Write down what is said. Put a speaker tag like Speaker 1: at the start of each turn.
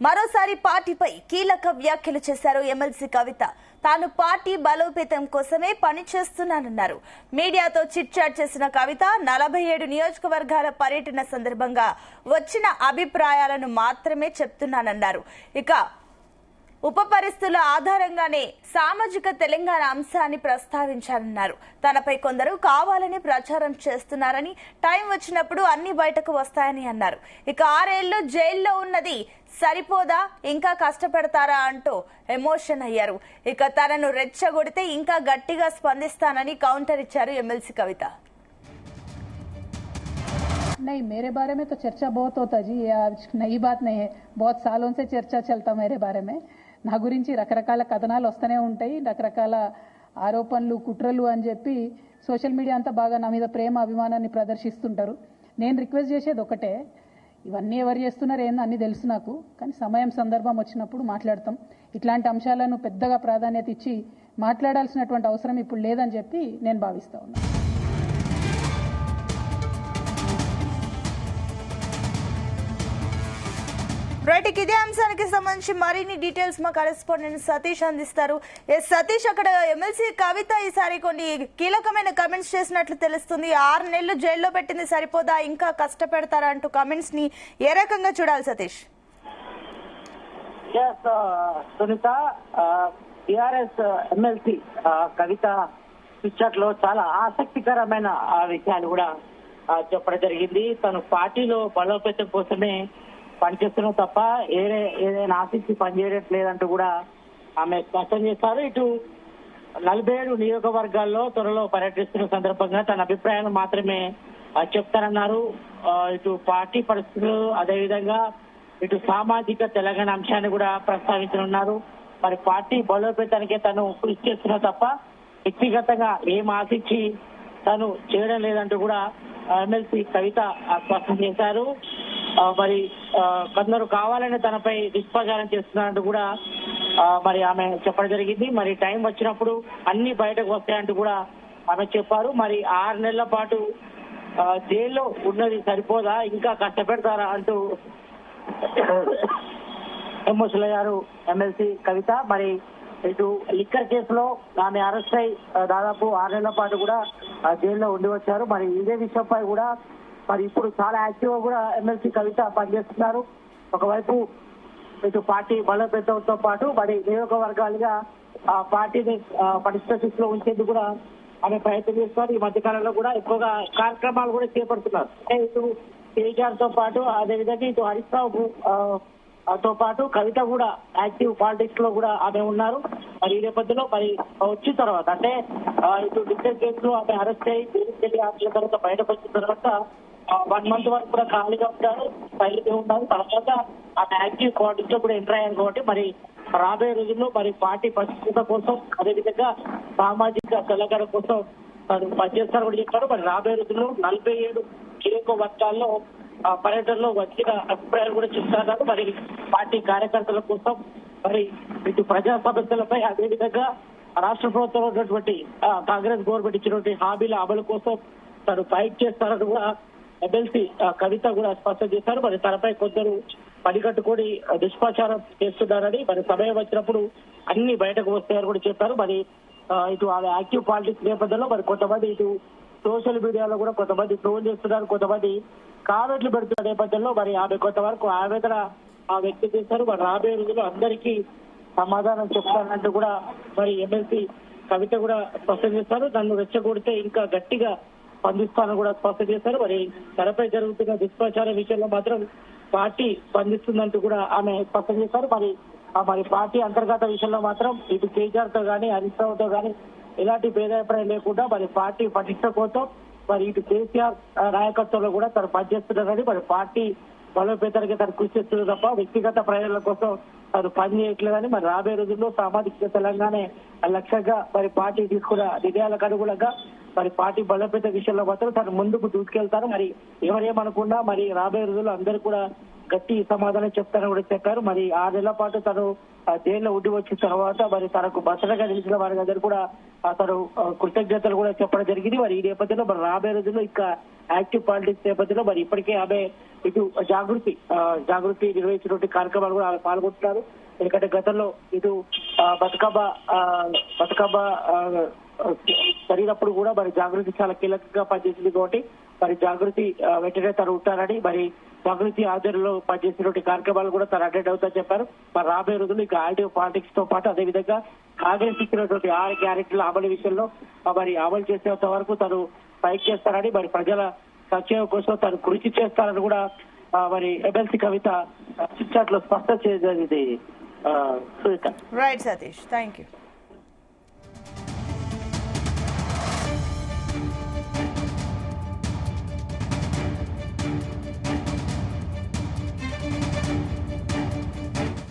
Speaker 1: మరోసారి పార్టీపై కీలక వ్యాఖ్యలు చేశారు ఎమ్మెల్సీ కవిత. తాను పార్టీ బలోపేతం కోసమే పనిచేస్తున్నానన్నారు. మీడియాతో చిట్ చాట్ చేసిన కవిత 47 నియోజకవర్గాల పర్యటన సందర్భంగా వచ్చిన అభిప్రాయాలను మాత్రమే చెప్తున్నానన్నారు. ఇక ఉప పరిస్థితుల ఆధారంగానే సామాజిక తెలంగాణ అంశాన్ని ప్రస్తావించారన్నారు. తనపై కొందరు కావాలని ప్రచారం చేస్తున్నారని, టైం వచ్చినప్పుడు అన్ని బయటకు వస్తాయని అన్నారు. ఇక 6 ఏళ్లు జైల్లో ఉన్నది సరిపోదా, ఇంకా కష్టపెడతారా అంటూ ఎమోషన్ అయ్యారు. ఇక తనను రెచ్చగొడితే ఇంకా గట్టిగా స్పందిస్తానని కౌంటర్ ఇచ్చారు ఎమ్మెల్సీ కవిత.
Speaker 2: नहीं, मेरे बारे में तो चर्चा बहुत होता जी, ये आज नई बात नहीं है. बहुत सालों से चर्चा चलता मेरे बारे में. నా గురించి రకరకాల కథనాలు వస్తూనే ఉంటాయి, రకరకాల ఆరోపణలు కుట్రలు అని చెప్పి సోషల్ మీడియా అంతా బాగా నా మీద ప్రేమ అభిమానాన్ని ప్రదర్శిస్తుంటారు. నేను రిక్వెస్ట్ చేసేది ఒకటే, ఇవన్నీ ఎవరు చేస్తున్నారు ఏందో అన్నీ తెలుసు నాకు, కానీ సమయం సందర్భం వచ్చినప్పుడు మాట్లాడతాం. ఇట్లాంటి అంశాలను పెద్దగా ప్రాధాన్యత ఇచ్చి మాట్లాడాల్సినటువంటి అవసరం ఇప్పుడు లేదని చెప్పి నేను భావిస్తా ఉన్నాను.
Speaker 1: రైట్, ఇదే అంశానికి సంబంధించి మరిన్ని డీటెయిల్స్ మా కరెస్పాండెంట్ సతీష్ అందిస్తారు. సతీష్, అక్కడ ఎమ్మెల్సీ కవిత ఈసారి కొన్ని కీలకమైన కమెంట్స్ చేసినట్లు తెలుస్తుంది. 6 నెలలు జైల్లో పెట్టింది సరిపోదా, ఇంకా కష్టపెడతారా అంటూ కమెంట్స్ ని ఏ రకంగా చూడాలి సతీష్?
Speaker 3: సునీత, టిఆర్ఎస్ ఎమ్మెల్సీ కవిత పిచ్చట్లో చాలా ఆసక్తికరమైన విషయాలు కూడా చెప్పడం జరిగింది. తను పార్టీలో బలోపేతం కోసమే పనిచేస్తున్నాం తప్ప ఏదైనా ఆశించి పనిచేయట్లేదంటూ కూడా ఆమె స్పష్టం చేశారు. ఇటు 47 నియోజకవర్గాల్లో త్వరలో పర్యటిస్తున్న సందర్భంగా తన అభిప్రాయాలు మాత్రమే చెప్తారన్నారు. ఇటు పార్టీ పరిస్థితులు, అదేవిధంగా ఇటు సామాజిక తెలంగాణ అంశాన్ని కూడా ప్రస్తావించనున్నారు. మరి పార్టీ బలోపేతానికే తను కృషి చేస్తున్నా తప్ప వ్యక్తిగతంగా ఏం ఆశించి తను చేయడం లేదంటూ కూడా ఎమ్మెల్సీ కవిత స్పష్టం చేశారు. మరి కొందరు కావాలని తనపై దుష్ప్రచారం చేస్తున్నారంటూ కూడా మరి ఆమె చెప్పడం జరిగింది. మరి టైం వచ్చినప్పుడు అన్ని బయటకు వస్తాయంటూ కూడా ఆమె చెప్పారు. మరి 6 నెలల పాటు జైల్లో ఉన్నది సరిపోదా, ఇంకా కష్టపెడతారా అంటూ ఎమోషనల్ అయ్యారు ఎమ్మెల్సీ కవిత. మరి ఇటు లిక్కర్ కేసులో ఆమె అరెస్ట్ అయి దాదాపు 6 నెలల పాటు కూడా జైల్లో ఉండి వచ్చారు. మరి ఇదే విషయంపై కూడా మరి ఇప్పుడు చాలా యాక్టివ్ గా కూడా ఎమ్మెల్సీ కవిత పనిచేస్తున్నారు. ఒకవైపు ఇటు పార్టీ బలోపేతంతో పాటు మరి నియోజకవర్గాలుగా పార్టీని పటిష్ట స్థితిలో ఉంచేందుకు కూడా ఆమె ప్రయత్నం చేస్తున్నారు. ఈ మధ్య కాలంలో కూడా ఎక్కువగా కార్యక్రమాలు కూడా చేపడుతున్నారు. ఇటు కేసీఆర్ తో పాటు అదేవిధంగా ఇటు హరీష్ రావు తో పాటు కవిత కూడా యాక్టివ్ పాలిటిక్స్ లో కూడా ఆమె ఉన్నారు. మరి ఈ నేపథ్యంలో మరి వచ్చిన తర్వాత అంటే ఇటు లిక్కర్ కేసులో ఆమె అరెస్ట్ అయ్యి ఆఫీసుల తర్వాత బయటకు వచ్చిన తర్వాత 1 మంత్ వరకు కూడా ఖాళీగా ఉంటారు, సైలెంట్ గా ఉన్నారు. తర్వాత ఆమె యాక్టివ్ పాలిటిక్స్ లో కూడా ఎంటర్ అయ్యారు కాబట్టి మరి రాబోయే రోజుల్లో మరి పార్టీ పరిస్థితుల కోసం, అదేవిధంగా సామాజిక తెలంగాణ కోసం పనిచేస్తారు కూడా చెప్పారు. మరి రాబోయే రోజుల్లో 47 నియోజకవర్గాల్లో పర్యటనలో వచ్చిన అభిప్రాయాలు కూడా చెప్తున్నారు. మరి పార్టీ కార్యకర్తల కోసం, మరి ఇటు ప్రజా సమస్యలపై, అదేవిధంగా రాష్ట్ర ప్రభుత్వంలో ఉన్నటువంటి కాంగ్రెస్ గవర్నమెంట్ ఇచ్చినటువంటి హామీల అమలు కోసం తను ఫైట్ చేస్తారని కూడా ఎమ్మెల్సీ కవిత కూడా స్పష్టం చేశారు. మరి తనపై కొందరు పనికట్టుకొని దుష్ప్రచారం చేస్తున్నారని, మరి సమయం వచ్చినప్పుడు అన్ని బయటకు వస్తాయని కూడా చెప్పారు. మరి ఇటు ఆమె యాక్టివ్ పాలిటిక్స్ నేపథ్యంలో మరి కొంతమంది ఇటు సోషల్ మీడియాలో కూడా కొంతమంది ట్రోల్ చేస్తున్నారు, కొంతమంది కామెంట్లు పెడుతున్న నేపథ్యంలో మరి ఆమె కొంతవరకు ఆవేదన వ్యక్తం చేశారు. మరి రాబోయే రోజుల్లో అందరికీ సమాధానం చెప్తానంటూ కూడా మరి ఎమ్మెల్సీ కవిత కూడా స్పష్టం చేశారు. నన్ను రెచ్చగొడితే ఇంకా గట్టిగా స్పందిస్తానని కూడా స్పష్టం చేశారు. మరి తనపై జరుగుతున్న దుష్ప్రచారం విషయంలో మాత్రం పార్టీ స్పందిస్తుందంటూ కూడా ఆమె స్పష్టం చేశారు. మరి పార్టీ అంతర్గత విషయంలో మాత్రం ఇటు కేసీఆర్ తో కానీ హరీష్ రావుతో కానీ ఎలాంటి భేదాభిప్రాయం లేకుండా మరి పార్టీ పటిష్ట కోసం మరి ఇటు కేసీఆర్ నాయకత్వంలో కూడా తను పనిచేస్తున్నారని, మరి పార్టీ బలోపేతానికి తను కృషి చేస్తున్నారు తప్ప వ్యక్తిగత ప్రయోజనాల కోసం తను పని చేయట్లేదని, మరి రాబోయే రోజుల్లో సామాజిక తెలంగాణ లక్ష్యంగా మరి పార్టీ తీసుకున్న నిర్ణయాలకు అనుగుణంగా మరి పార్టీ బలోపేత విషయంలో మాత్రం తను ముందుకు దూసుకెళ్తారు. మరి ఎవరేమనుకున్నా మరి రాబోయే రోజుల్లో అందరూ కూడా గట్టి సమాధానం చెప్తారని కూడా చెప్పారు. మరి 6 నెలల పాటు తను జైల్లో ఉండి వచ్చిన తర్వాత మరి తనకు భద్రతగా నిలిచిన వారి అందరూ కూడా తను కృతజ్ఞతలు కూడా చెప్పడం జరిగింది. మరి ఈ నేపథ్యంలో మరి రాబోయే రోజుల్లో ఇంకా యాక్టివ్ పాలిటిక్స్ నేపథ్యంలో మరి ఇప్పటికే ఆమె ఇటు జాగృతి నిర్వహించినటువంటి కార్యక్రమాలు కూడా ఆమె పాల్గొంటున్నారు. ఎందుకంటే గతంలో ఇటు బతుకమ్మ జరిగినప్పుడు కూడా మరి జాగృతి చాలా కీలకంగా పనిచేసింది కాబట్టి మరి జాగృతి వెంటనే తను ఉంటారని మరి జాగృతి ఆధ్వర్యంలో పనిచేసినటువంటి కార్యక్రమాలు కూడా తను అటెండ్ అవుతారని చెప్పారు. మరి రాబోయే రోజుల్లో ఇంకా యాక్టివ్ పాలిటిక్స్ తో పాటు అదేవిధంగా కాంగ్రెస్ ఇచ్చినటువంటి 6 గ్యారెంటీల అమలు విషయంలో మరి అమలు చేసేంత వరకు తను ఫైట్ చేస్తారని మరి ప్రజల సంక్షేమం కోసం తను కృషి చేస్తారని కూడా మరి ఎమ్మెల్సీ కవిత చిట్చాట్లో స్పష్టం చేయగలిగింది.
Speaker 1: Right Satish, thank you.